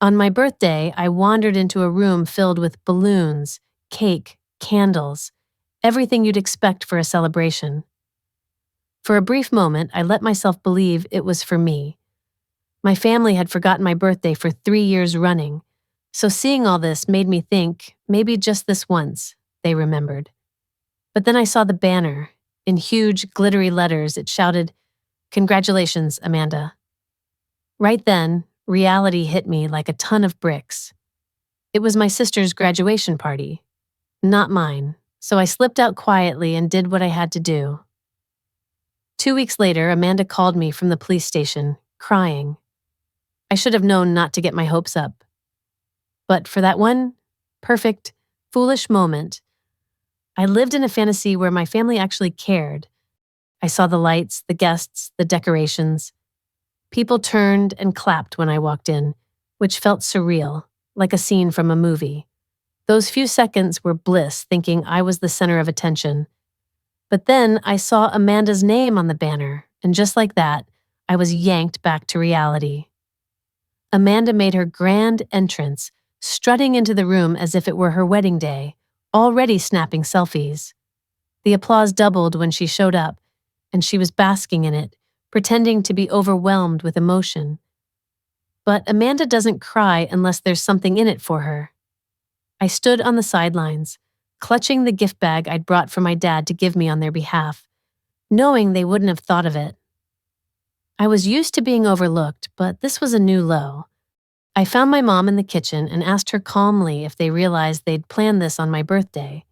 On my birthday, I wandered into a room filled with balloons, cake, candles, everything you'd expect for a celebration. For a brief moment, I let myself believe it was for me. My family had forgotten my birthday for 3 years running, so seeing all this made me think maybe just this once they remembered. But then I saw the banner. In huge, glittery letters, it shouted, "Congratulations, Amanda." Right then, reality hit me like a ton of bricks. It was my sister's graduation party, not mine, so I slipped out quietly and did what I had to do. 2 weeks later, Amanda called me from the police station, crying. I should have known not to get my hopes up. But for that one perfect, foolish moment, I lived in a fantasy where my family actually cared. I saw the lights, the guests, the decorations. People turned and clapped when I walked in, which felt surreal, like a scene from a movie. Those few seconds were bliss, thinking I was the center of attention. But then I saw Amanda's name on the banner, and just like that, I was yanked back to reality. Amanda made her grand entrance, strutting into the room as if it were her wedding day, already snapping selfies. The applause doubled when she showed up, and she was basking in it, pretending to be overwhelmed with emotion. But Amanda doesn't cry unless there's something in it for her. I stood on the sidelines, clutching the gift bag I'd brought for my dad to give me on their behalf, knowing they wouldn't have thought of it. I was used to being overlooked, but this was a new low. I found my mom in the kitchen and asked her calmly if they realized they'd planned this on my birthday.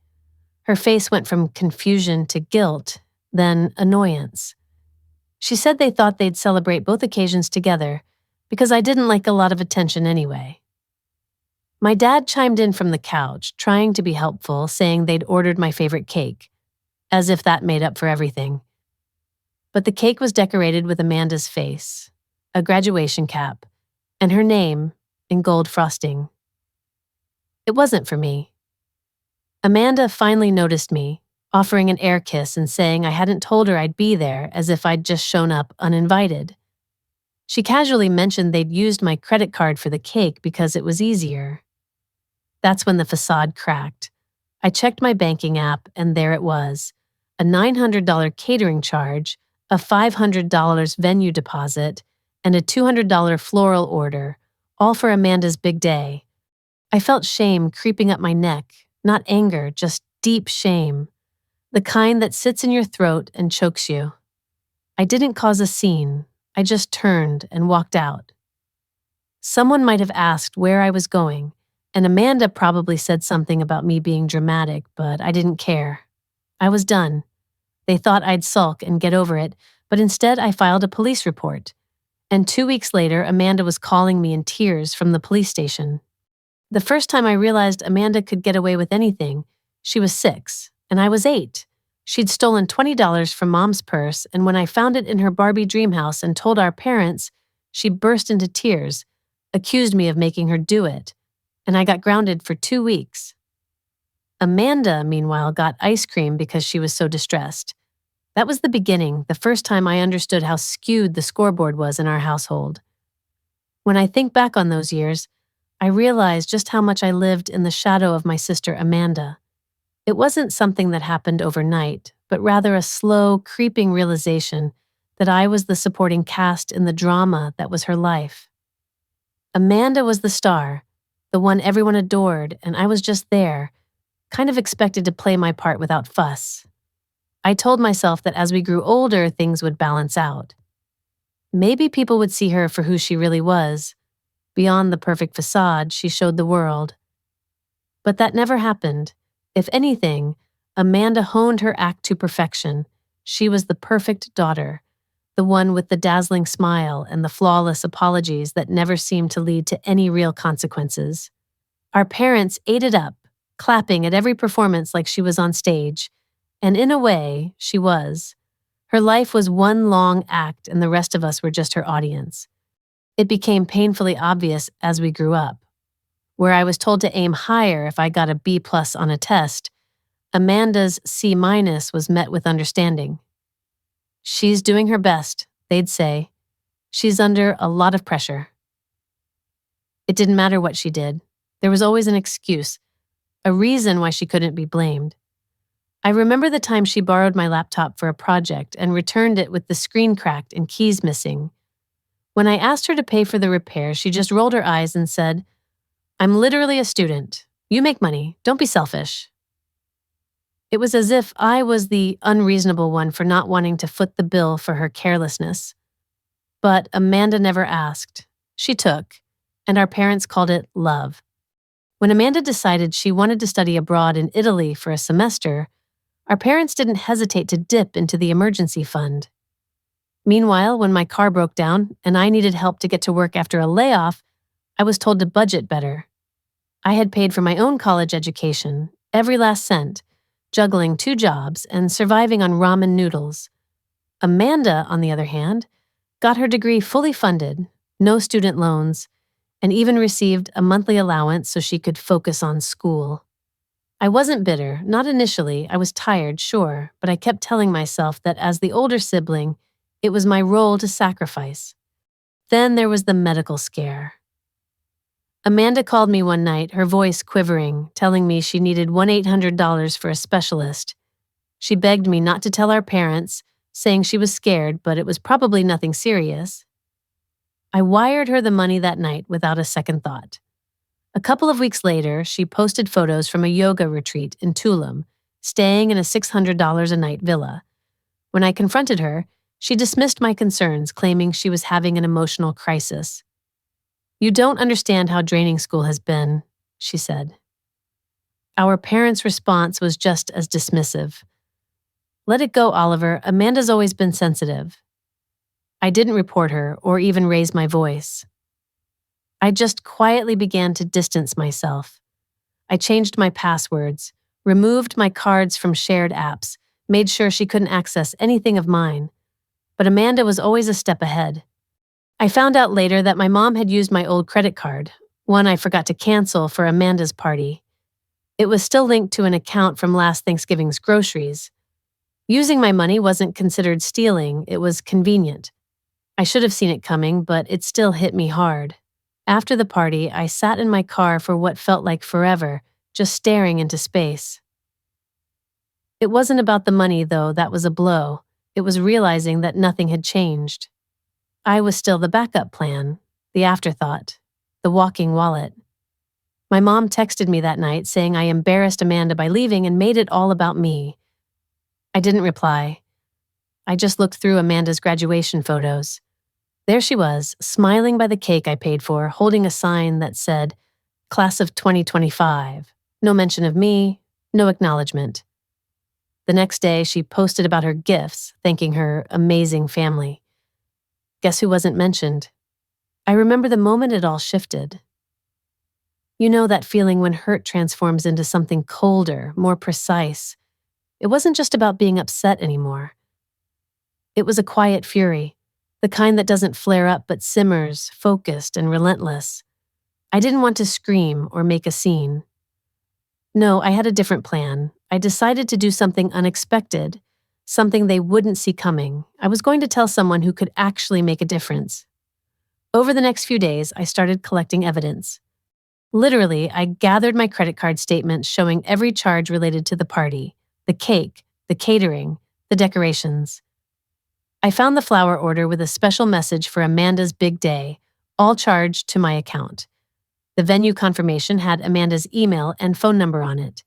Her face went from confusion to guilt, then annoyance. She said they thought they'd celebrate both occasions together because I didn't like a lot of attention anyway. My dad chimed in from the couch, trying to be helpful, saying they'd ordered my favorite cake, as if that made up for everything. But the cake was decorated with Amanda's face, a graduation cap, and her name in gold frosting. It wasn't for me. Amanda finally noticed me, offering an air kiss and saying I hadn't told her I'd be there, as if I'd just shown up uninvited. She casually mentioned they'd used my credit card for the cake because it was easier. That's when the facade cracked. I checked my banking app, and there it was, a $900 catering charge, a $500 venue deposit, and a $200 floral order, all for Amanda's big day. I felt shame creeping up my neck, not anger, just deep shame, the kind that sits in your throat and chokes you. I didn't cause a scene. I just turned and walked out. Someone might have asked where I was going, and Amanda probably said something about me being dramatic, but I didn't care. I was done. They thought I'd sulk and get over it, but instead I filed a police report. And 2 weeks later, Amanda was calling me in tears from the police station. The first time I realized Amanda could get away with anything, she was 6, and I was 8. She'd stolen $20 from Mom's purse, and when I found it in her Barbie dream house and told our parents, she burst into tears, accused me of making her do it, and I got grounded for 2 weeks. Amanda, meanwhile, got ice cream because she was so distressed. That was the beginning, the first time I understood how skewed the scoreboard was in our household. When I think back on those years, I realize just how much I lived in the shadow of my sister Amanda. It wasn't something that happened overnight, but rather a slow, creeping realization that I was the supporting cast in the drama that was her life. Amanda was the star, the one everyone adored, and I was just there, kind of expected to play my part without fuss. I told myself that as we grew older, things would balance out. Maybe people would see her for who she really was, beyond the perfect facade she showed the world. But that never happened. If anything, Amanda honed her act to perfection. She was the perfect daughter, the one with the dazzling smile and the flawless apologies that never seemed to lead to any real consequences. Our parents ate it up, clapping at every performance like she was on stage. And in a way, she was. Her life was one long act, and the rest of us were just her audience. It became painfully obvious as we grew up. Where I was told to aim higher if I got a B+ on a test, Amanda's C- was met with understanding. She's doing her best, they'd say. She's under a lot of pressure. It didn't matter what she did. There was always an excuse, a reason why she couldn't be blamed. I remember the time she borrowed my laptop for a project and returned it with the screen cracked and keys missing. When I asked her to pay for the repair, she just rolled her eyes and said, "I'm literally a student. You make money. Don't be selfish." It was as if I was the unreasonable one for not wanting to foot the bill for her carelessness. But Amanda never asked. She took, and our parents called it love. When Amanda decided she wanted to study abroad in Italy for a semester, our parents didn't hesitate to dip into the emergency fund. Meanwhile, when my car broke down and I needed help to get to work after a layoff, I was told to budget better. I had paid for my own college education, every last cent, juggling 2 jobs and surviving on ramen noodles. Amanda, on the other hand, got her degree fully funded, no student loans, and even received a monthly allowance so she could focus on school. I wasn't bitter, not initially. I was tired, sure, but I kept telling myself that as the older sibling, it was my role to sacrifice. Then there was the medical scare. Amanda called me one night, her voice quivering, telling me she needed $1-800 for a specialist. She begged me not to tell our parents, saying she was scared, but it was probably nothing serious. I wired her the money that night without a second thought. A couple of weeks later, she posted photos from a yoga retreat in Tulum, staying in a $600 a night villa. When I confronted her, she dismissed my concerns, claiming she was having an emotional crisis. "You don't understand how draining school has been," she said. Our parents' response was just as dismissive. "Let it go, Oliver. Amanda's always been sensitive." I didn't report her or even raise my voice. I just quietly began to distance myself. I changed my passwords, removed my cards from shared apps, made sure she couldn't access anything of mine. But Amanda was always a step ahead. I found out later that my mom had used my old credit card, one I forgot to cancel for Amanda's party. It was still linked to an account from last Thanksgiving's groceries. Using my money wasn't considered stealing, it was convenient. I should have seen it coming, but it still hit me hard. After the party, I sat in my car for what felt like forever, just staring into space. It wasn't about the money, though, that was a blow. It was realizing that nothing had changed. I was still the backup plan, the afterthought, the walking wallet. My mom texted me that night saying I embarrassed Amanda by leaving and made it all about me. I didn't reply. I just looked through Amanda's graduation photos. There she was, smiling by the cake I paid for, holding a sign that said, "Class of 2025. No mention of me, no acknowledgement." The next day, she posted about her gifts, thanking her amazing family. Guess who wasn't mentioned? I remember the moment it all shifted. You know that feeling when hurt transforms into something colder, more precise. It wasn't just about being upset anymore. It was a quiet fury, the kind that doesn't flare up but simmers, focused and relentless. I didn't want to scream or make a scene. No, I had a different plan. I decided to do something unexpected, something they wouldn't see coming. I was going to tell someone who could actually make a difference. Over the next few days, I started collecting evidence. Literally, I gathered my credit card statements showing every charge related to the party, the cake, the catering, the decorations. I found the flower order with a special message for Amanda's big day, all charged to my account. The venue confirmation had Amanda's email and phone number on it.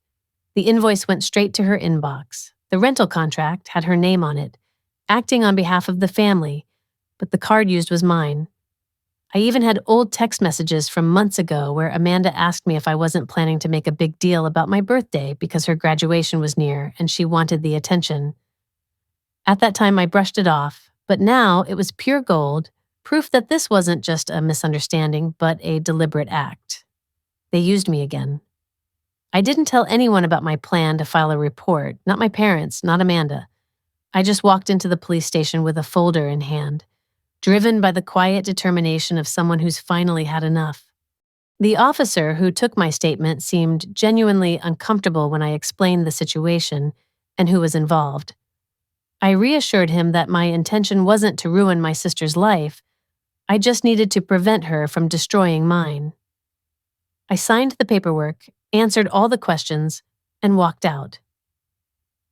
The invoice went straight to her inbox. The rental contract had her name on it, acting on behalf of the family, but the card used was mine. I even had old text messages from months ago where Amanda asked me if I wasn't planning to make a big deal about my birthday because her graduation was near and she wanted the attention. At that time, I brushed it off, but now it was pure gold, proof that this wasn't just a misunderstanding, but a deliberate act. They used me again. I didn't tell anyone about my plan to file a report, not my parents, not Amanda. I just walked into the police station with a folder in hand, driven by the quiet determination of someone who's finally had enough. The officer who took my statement seemed genuinely uncomfortable when I explained the situation and who was involved. I reassured him that my intention wasn't to ruin my sister's life. I just needed to prevent her from destroying mine. I signed the paperwork, answered all the questions, and walked out.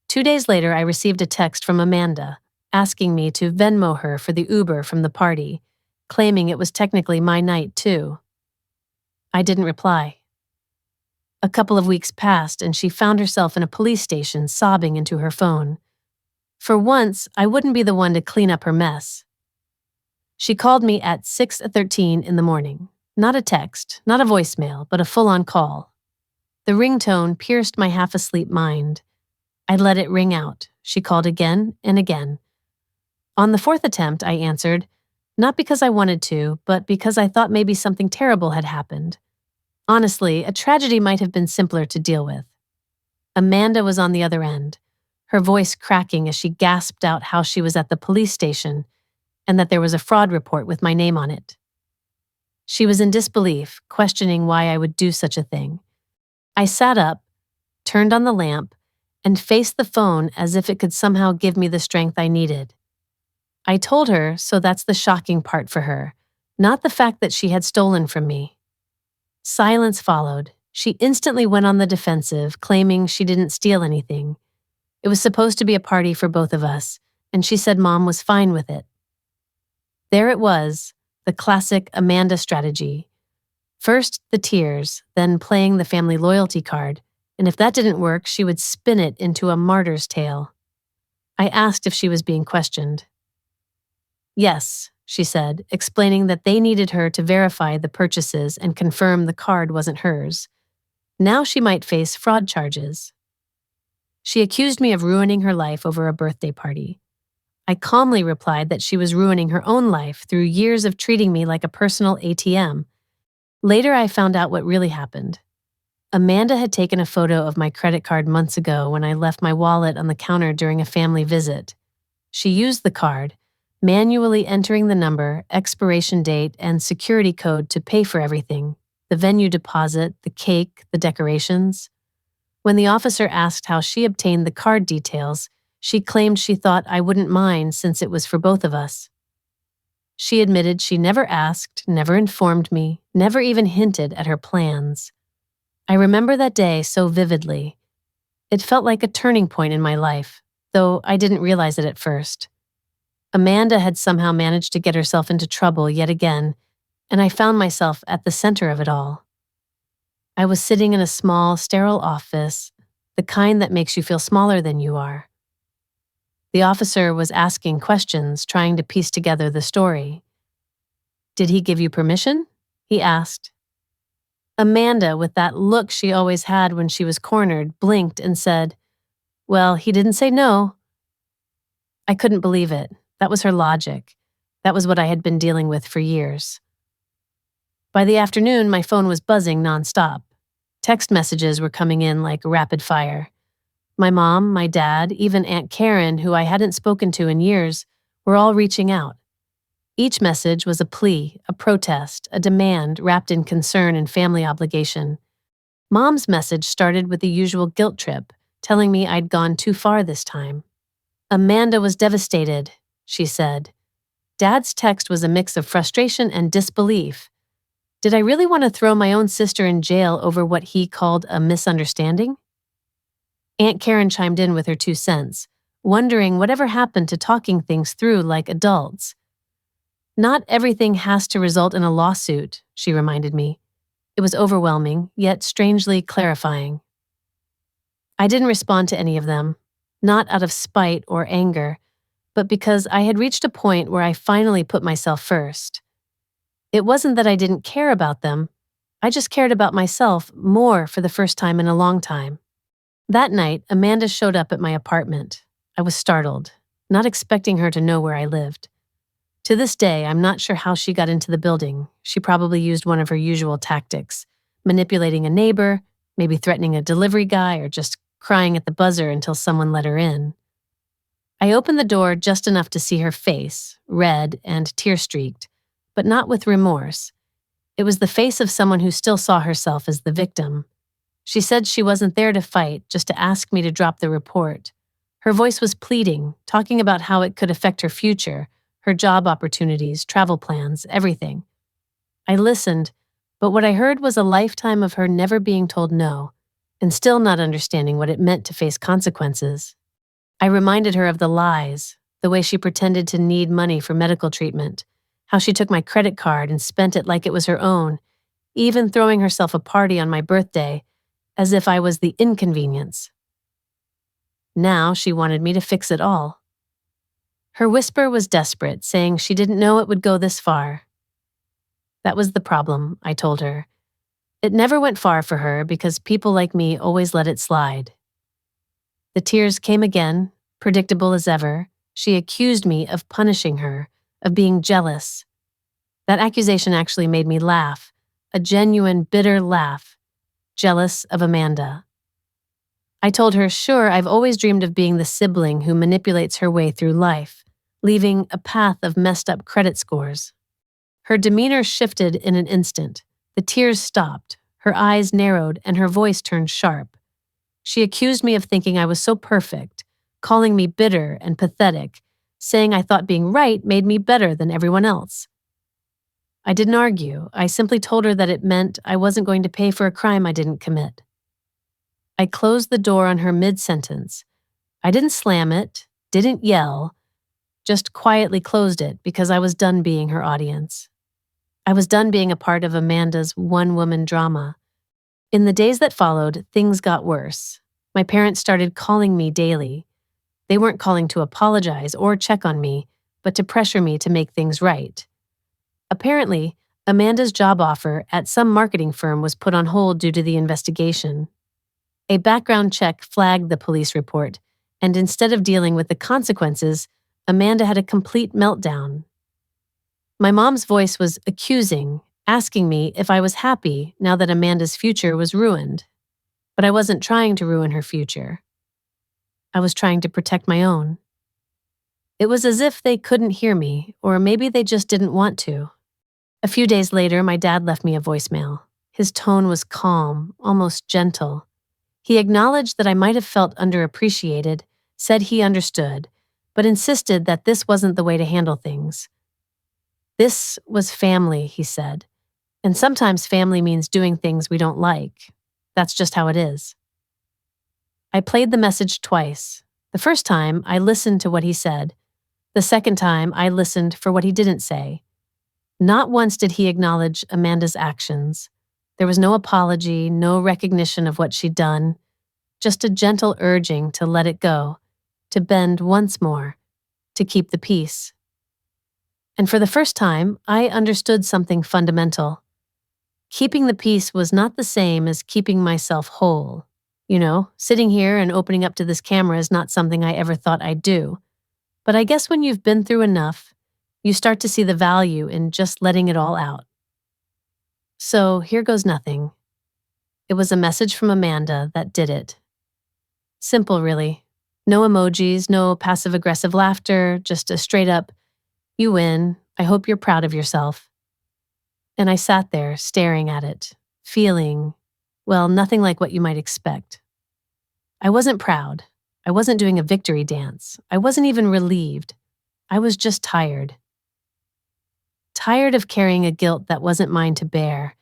2 days later, I received a text from Amanda asking me to Venmo her for the Uber from the party, claiming it was technically my night too. I didn't reply. A couple of weeks passed and she found herself in a police station sobbing into her phone. For once, I wouldn't be the one to clean up her mess. She called me at 6:13 in the morning. Not a text, not a voicemail, but a full-on call. The ringtone pierced my half-asleep mind. I let it ring out. She called again and again. On the fourth attempt, I answered, not because I wanted to, but because I thought maybe something terrible had happened. Honestly, a tragedy might have been simpler to deal with. Amanda was on the other end, her voice cracking as she gasped out how she was at the police station and that there was a fraud report with my name on it. She was in disbelief, questioning why I would do such a thing. I sat up, turned on the lamp, and faced the phone as if it could somehow give me the strength I needed. I told her, so that's the shocking part for her, not the fact that she had stolen from me. Silence followed. She instantly went on the defensive, claiming she didn't steal anything. It was supposed to be a party for both of us, and she said Mom was fine with it. There it was, the classic Amanda strategy. First the tears, then playing the family loyalty card, and if that didn't work, she would spin it into a martyr's tale. I asked if she was being questioned. Yes, she said, explaining that they needed her to verify the purchases and confirm the card wasn't hers. Now she might face fraud charges. She accused me of ruining her life over a birthday party. I calmly replied that she was ruining her own life through years of treating me like a personal ATM. Later, I found out what really happened. Amanda had taken a photo of my credit card months ago when I left my wallet on the counter during a family visit. She used the card, manually entering the number, expiration date, and security code to pay for everything, the venue deposit, the cake, the decorations. When the officer asked how she obtained the card details, she claimed she thought I wouldn't mind since it was for both of us. She admitted she never asked, never informed me, never even hinted at her plans. I remember that day so vividly. It felt like a turning point in my life, though I didn't realize it at first. Amanda had somehow managed to get herself into trouble yet again, and I found myself at the center of it all. I was sitting in a small, sterile office, the kind that makes you feel smaller than you are. The officer was asking questions, trying to piece together the story. "Did he give you permission?" he asked. Amanda, with that look she always had when she was cornered, blinked and said, "Well, he didn't say no." I couldn't believe it. That was her logic. That was what I had been dealing with for years. By the afternoon, my phone was buzzing nonstop. Text messages were coming in like rapid fire. My mom, my dad, even Aunt Karen, who I hadn't spoken to in years, were all reaching out. Each message was a plea, a protest, a demand wrapped in concern and family obligation. Mom's message started with the usual guilt trip, telling me I'd gone too far this time. Amanda was devastated, she said. Dad's text was a mix of frustration and disbelief. Did I really want to throw my own sister in jail over what he called a misunderstanding? Aunt Karen chimed in with her 2 cents, wondering whatever happened to talking things through like adults. Not everything has to result in a lawsuit, she reminded me. It was overwhelming, yet strangely clarifying. I didn't respond to any of them, not out of spite or anger, but because I had reached a point where I finally put myself first. It wasn't that I didn't care about them, I just cared about myself more for the first time in a long time. That night, Amanda showed up at my apartment. I was startled, not expecting her to know where I lived. To this day, I'm not sure how she got into the building. She probably used one of her usual tactics, manipulating a neighbor, maybe threatening a delivery guy, or just crying at the buzzer until someone let her in. I opened the door just enough to see her face, red and tear-streaked, but not with remorse. It was the face of someone who still saw herself as the victim. She said she wasn't there to fight, just to ask me to drop the report. Her voice was pleading, talking about how it could affect her future, her job opportunities, travel plans, everything. I listened, But what I heard was a lifetime of her never being told no, and still not understanding what it meant to face consequences. I reminded her of the lies, the way she pretended to need money for medical treatment, how she took my credit card and spent it like it was her own, even throwing herself a party on my birthday, as if I was the inconvenience. Now she wanted me to fix it all. Her whisper was desperate, saying she didn't know it would go this far. That was the problem, I told her. It never went far for her because people like me always let it slide. The tears came again, predictable as ever. She accused me of punishing her, of being jealous. That accusation actually made me laugh, a genuine, bitter laugh, jealous of Amanda. I told her, sure, I've always dreamed of being the sibling who manipulates her way through life, leaving a path of messed up credit scores. Her demeanor shifted in an instant. The tears stopped, her eyes narrowed, and her voice turned sharp. She accused me of thinking I was so perfect, calling me bitter and pathetic, saying I thought being right made me better than everyone else. I didn't argue. I simply told her that it meant I wasn't going to pay for a crime I didn't commit. I closed the door on her mid-sentence. I didn't slam it, didn't yell, just quietly closed it because I was done being her audience. I was done being a part of Amanda's one-woman drama. In the days that followed, things got worse. My parents started calling me daily. They weren't calling to apologize or check on me, but to pressure me to make things right. Apparently, Amanda's job offer at some marketing firm was put on hold due to the investigation. A background check flagged the police report, and instead of dealing with the consequences, Amanda had a complete meltdown. My mom's voice was accusing, asking me if I was happy now that Amanda's future was ruined. But I wasn't trying to ruin her future. I was trying to protect my own. It was as if they couldn't hear me, or maybe they just didn't want to. A few days later, my dad left me a voicemail. His tone was calm, almost gentle. He acknowledged that I might have felt underappreciated, said he understood, but insisted that this wasn't the way to handle things. This was family, he said, and sometimes family means doing things we don't like. That's just how it is. I played the message twice. The first time, I listened to what he said. The second time, I listened for what he didn't say. Not once did he acknowledge Amanda's actions. There was no apology, no recognition of what she'd done, just a gentle urging to let it go, to bend once more, to keep the peace. And for the first time, I understood something fundamental. Keeping the peace was not the same as keeping myself whole. You know, sitting here and opening up to this camera is not something I ever thought I'd do. But I guess when you've been through enough, you start to see the value in just letting it all out. So here goes nothing. It was a message from Amanda that did it. Simple, really. No emojis, no passive-aggressive laughter, just a straight-up, "You win. I hope you're proud of yourself." And I sat there, staring at it, feeling, well, nothing like what you might expect. I wasn't proud. I wasn't doing a victory dance. I wasn't even relieved. I was just tired. Tired of carrying a guilt that wasn't mine to bear.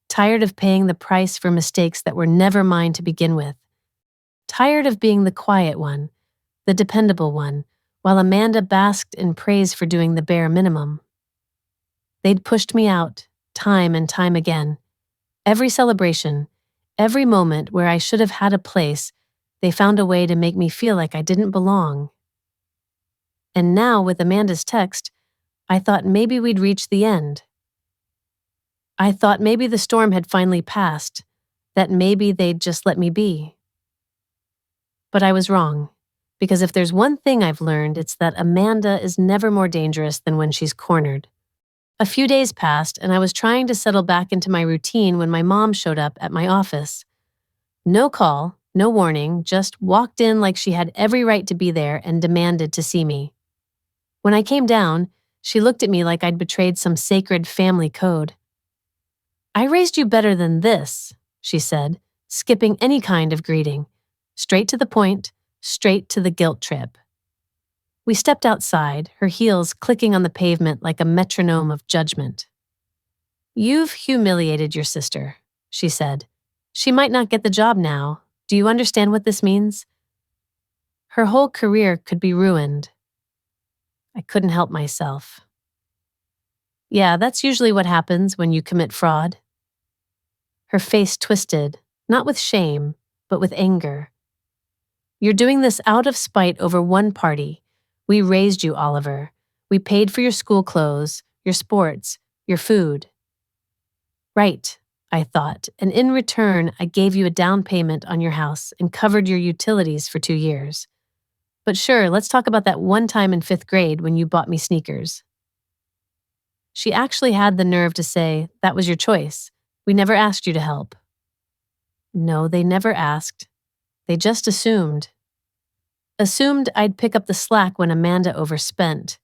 Tired of paying the price for mistakes that were never mine to begin with. Tired of being the quiet one, the dependable one, while Amanda basked in praise for doing the bare minimum. They'd pushed me out, time and time again. Every celebration, every moment where I should have had a place, they found a way to make me feel like I didn't belong. And now, with Amanda's text, I thought maybe we'd reached the end. I thought maybe the storm had finally passed, that maybe they'd just let me be. But I was wrong, because if there's one thing I've learned, it's that Amanda is never more dangerous than when she's cornered. A few days passed, and I was trying to settle back into my routine when my mom showed up at my office. No call, no warning, just walked in like she had every right to be there and demanded to see me. When I came down, she looked at me like I'd betrayed some sacred family code. "I raised you better than this," she said, skipping any kind of greeting. Straight to the point, straight to the guilt trip. We stepped outside, her heels clicking on the pavement like a metronome of judgment. You've humiliated your sister, she said. She might not get the job now. Do you understand what this means? Her whole career could be ruined. I couldn't help myself. Yeah, that's usually what happens when you commit fraud. Her face twisted, not with shame, but with anger. You're doing this out of spite over one party. We raised you, Oliver. We paid for your school clothes, your sports, your food. Right, I thought, and in return, I gave you a down payment on your house and covered your utilities for 2 years. But sure, let's talk about that one time in 5th grade when you bought me sneakers. She actually had the nerve to say, that was your choice. We never asked you to help. No, they never asked. They just assumed. Assumed I'd pick up the slack when Amanda overspent.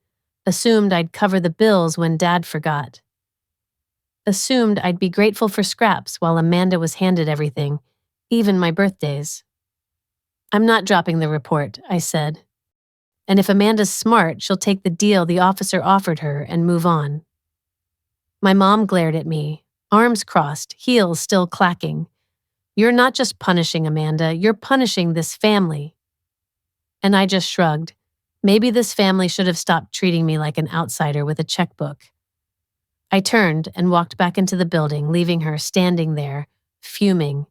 Assumed I'd cover the bills when Dad forgot. Assumed I'd be grateful for scraps while Amanda was handed everything, even my birthdays. I'm not dropping the report, I said. And if Amanda's smart, she'll take the deal the officer offered her and move on. My mom glared at me, arms crossed, heels still clacking. You're not just punishing Amanda, you're punishing this family. And I just shrugged. Maybe this family should have stopped treating me like an outsider with a checkbook. I turned and walked back into the building, leaving her standing there, fuming.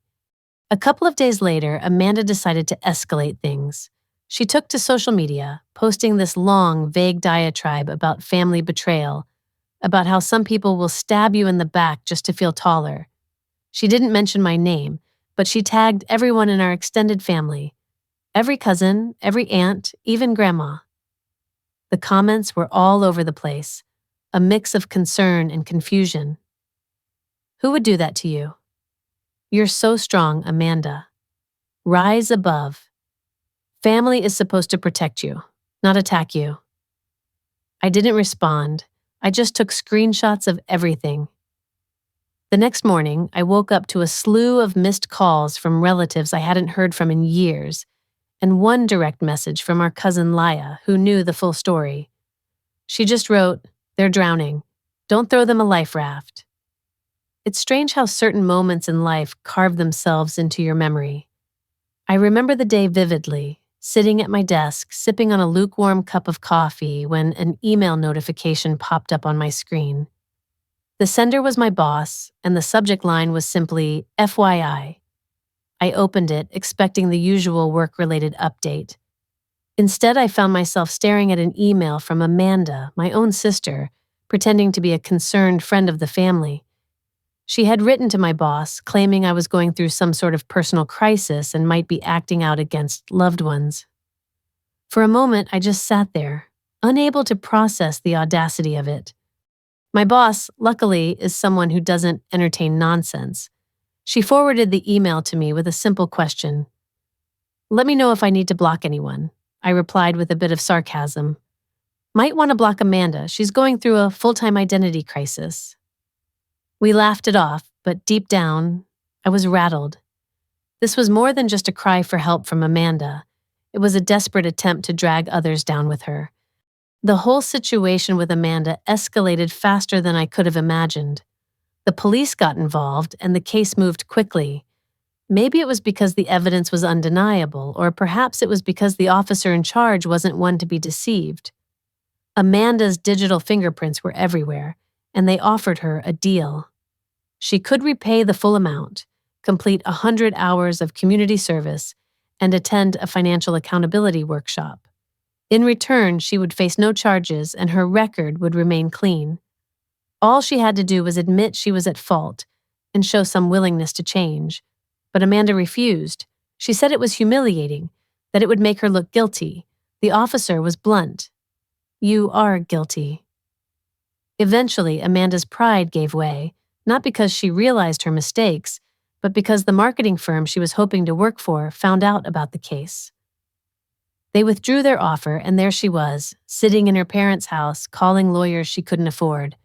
A couple of days later, Amanda decided to escalate things. She took to social media, posting this long, vague diatribe about family betrayal, about how some people will stab you in the back just to feel taller. She didn't mention my name, but she tagged everyone in our extended family. Every cousin, every aunt, even grandma. The comments were all over the place, a mix of concern and confusion. Who would do that to you? You're so strong, Amanda. Rise above. Family is supposed to protect you, not attack you. I didn't respond. I just took screenshots of everything. The next morning, I woke up to a slew of missed calls from relatives I hadn't heard from in years, and one direct message from our cousin Laya, who knew the full story. She just wrote, "They're drowning. Don't throw them a life raft." It's strange how certain moments in life carve themselves into your memory. I remember the day vividly, sitting at my desk, sipping on a lukewarm cup of coffee when an email notification popped up on my screen. The sender was my boss, and the subject line was simply, FYI. I opened it, expecting the usual work-related update. Instead, I found myself staring at an email from Amanda, my own sister, pretending to be a concerned friend of the family. She had written to my boss, claiming I was going through some sort of personal crisis and might be acting out against loved ones. For a moment, I just sat there, unable to process the audacity of it. My boss, luckily, is someone who doesn't entertain nonsense. She forwarded the email to me with a simple question. Let me know if I need to block anyone, I replied with a bit of sarcasm. Might want to block Amanda. She's going through a full-time identity crisis. We laughed it off, but deep down, I was rattled. This was more than just a cry for help from Amanda. It was a desperate attempt to drag others down with her. The whole situation with Amanda escalated faster than I could have imagined. The police got involved, and the case moved quickly. Maybe it was because the evidence was undeniable, or perhaps it was because the officer in charge wasn't one to be deceived. Amanda's digital fingerprints were everywhere, and they offered her a deal. She could repay the full amount, complete 100 hours of community service, and attend a financial accountability workshop. In return, she would face no charges and her record would remain clean. All she had to do was admit she was at fault and show some willingness to change. But Amanda refused. She said it was humiliating, that it would make her look guilty. The officer was blunt. You are guilty. Eventually, Amanda's pride gave way, not because she realized her mistakes, but because the marketing firm she was hoping to work for found out about the case. They withdrew their offer, and there she was, sitting in her parents' house, calling lawyers she couldn't afford.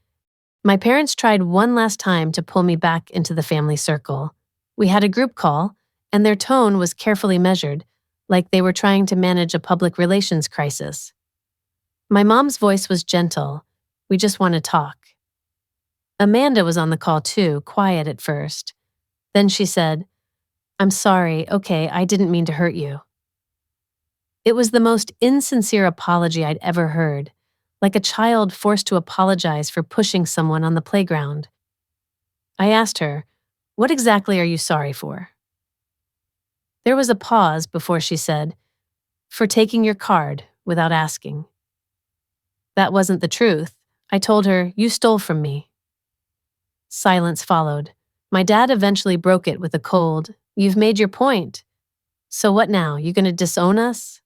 My parents tried one last time to pull me back into the family circle. We had a group call, and their tone was carefully measured, like they were trying to manage a public relations crisis. My mom's voice was gentle. We just want to talk. Amanda was on the call too, quiet at first. Then she said, "I'm sorry, okay, I didn't mean to hurt you." It was the most insincere apology I'd ever heard, like a child forced to apologize for pushing someone on the playground. I asked her, "What exactly are you sorry for?" There was a pause before she said, "For taking your card without asking." That wasn't the truth. I told her, "You stole from me." Silence followed. My dad eventually broke it with a cold, "You've made your point. So what now? You gonna disown us?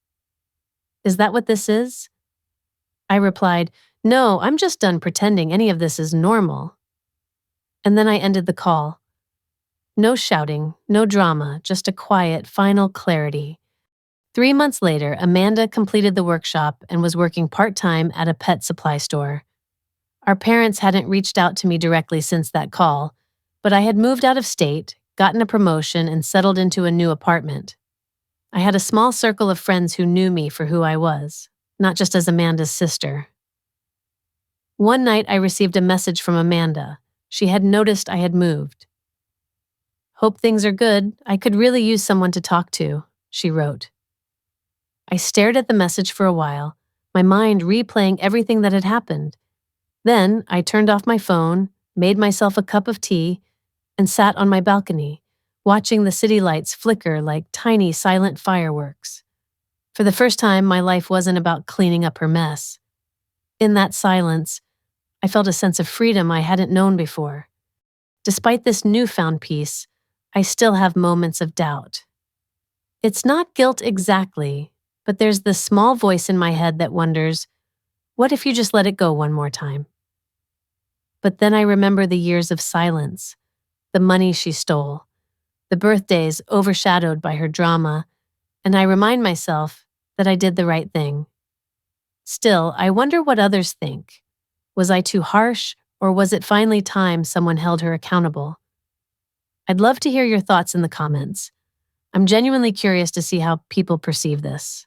Is that what this is?" I replied, "No, I'm just done pretending any of this is normal." And then I ended the call. No shouting, no drama, just a quiet, final clarity. 3 months later, Amanda completed the workshop and was working part-time at a pet supply store. Our parents hadn't reached out to me directly since that call, but I had moved out of state, gotten a promotion, and settled into a new apartment. I had a small circle of friends who knew me for who I was, not just as Amanda's sister. One night, I received a message from Amanda. She had noticed I had moved. "Hope things are good. I could really use someone to talk to," she wrote. I stared at the message for a while, my mind replaying everything that had happened. Then I turned off my phone, made myself a cup of tea, and sat on my balcony, watching the city lights flicker like tiny silent fireworks. For the first time, my life wasn't about cleaning up her mess. In that silence, I felt a sense of freedom I hadn't known before. Despite this newfound peace, I still have moments of doubt. It's not guilt exactly, but there's this small voice in my head that wonders, what if you just let it go one more time? But then I remember the years of silence, the money she stole, the birthdays overshadowed by her drama, and I remind myself that I did the right thing. Still, I wonder what others think. Was I too harsh, or was it finally time someone held her accountable? I'd love to hear your thoughts in the comments. I'm genuinely curious to see how people perceive this.